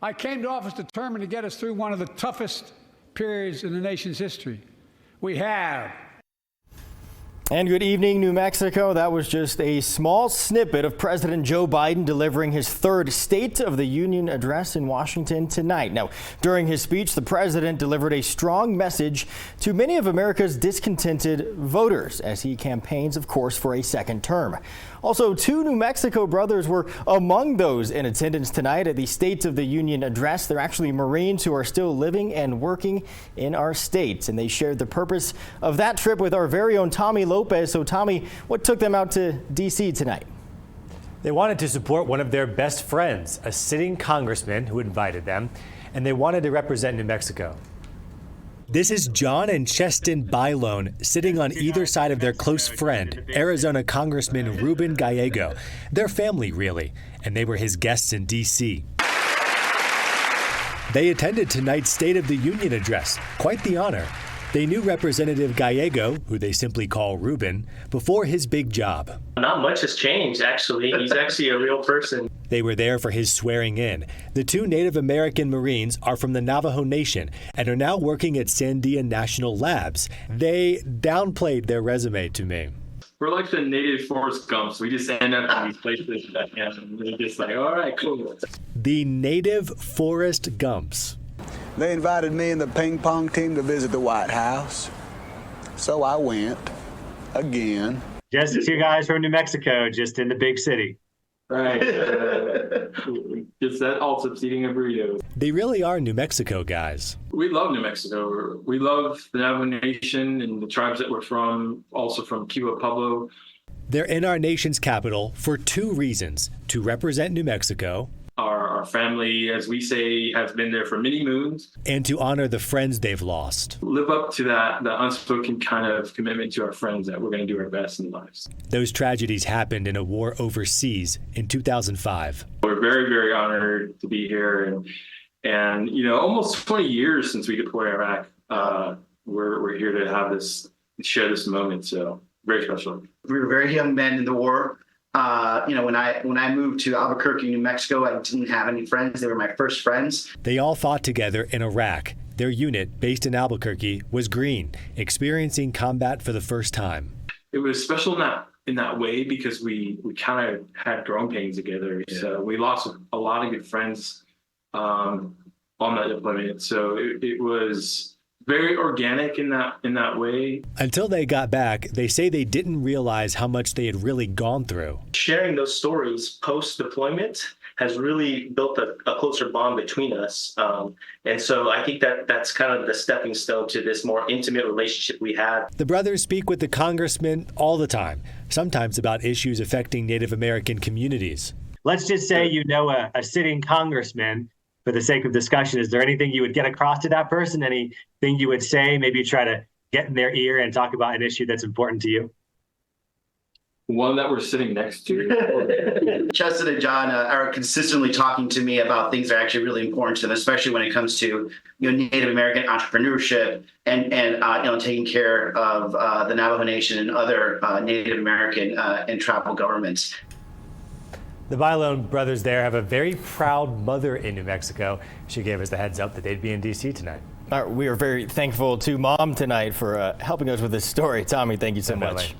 I came to office determined to get us through one of the toughest periods in the nation's history. We have. And good evening, New Mexico. That was just a small snippet of President Joe Biden delivering his third State of the Union address in Washington tonight. Now, during his speech, the president delivered a strong message to many of America's discontented voters as he campaigns, of course, for a second term. Also, two New Mexico brothers were among those in attendance tonight at the State of the Union address. They're actually Marines who are still living and working in our state, and they shared the purpose of that trip with our very own Tommy Lopez. So, Tommy, what took them out to D.C. tonight? They wanted to support one of their best friends, a sitting congressman who invited them, and they wanted to represent New Mexico. This is John and Cheston Bailon sitting on either side of their close friend, Arizona Congressman Ruben Gallego. Their family, really, and they were his guests in D.C. They attended tonight's State of the Union address, quite the honor. They knew Representative Gallego, who they simply call Ruben, before his big job. Not much has changed, actually. He's actually a real person. They were there for his swearing in. The two Native American Marines are from the Navajo Nation and are now working at Sandia National Labs. They downplayed their resume to me. We're like the native Forrest Gumps. We just end up in these places and we're just like, all right, cool. The native Forrest Gumps. They invited me and the ping pong team to visit the White House. So I went again. Just the two guys from New Mexico, just in the big city. Right. Just that Alsup's eating a burrito. They really are New Mexico guys. We love New Mexico. We love the Navajo Nation and the tribes that we're from, also from Cuba Pueblo. They're in our nation's capital for two reasons: to represent New Mexico. Our family, as we say, has been there for many moons. And to honor the friends they've lost. Live up to that unspoken kind of commitment to our friends that we're going to do our best in lives. Those tragedies happened in a war overseas in 2005. We're very, very honored to be here. And you know, almost 20 years since we deployed Iraq, we're here to have share this moment. So very special. We were very young men in the war. When I moved to Albuquerque, New Mexico, I didn't have any friends. They were my first friends. They all fought together in Iraq. Their unit, based in Albuquerque, was green, experiencing combat for the first time. It was special in that way because we kind of had growing pains together. Yeah. So we lost a lot of good friends on that deployment. So it was very organic in that way. Until they got back, they say they didn't realize how much they had really gone through. Sharing those stories post-deployment has really built a closer bond between us. And so I think that's kind of the stepping stone to this more intimate relationship we have. The brothers speak with the congressman all the time, sometimes about issues affecting Native American communities. Let's just say you know a sitting congressman. For the sake of discussion, is there anything you would get across to that person? Anything you would say, maybe try to get in their ear and talk about an issue that's important to you? One that we're sitting next to. Cheston and John are consistently talking to me about things that are actually really important to them, especially when it comes to Native American entrepreneurship and taking care of the Navajo Nation and other Native American and tribal governments. The Bailon brothers there have a very proud mother in New Mexico. She gave us the heads up that they'd be in D.C. tonight. We are very thankful to Mom tonight for helping us with this story. Tommy, thank you so much.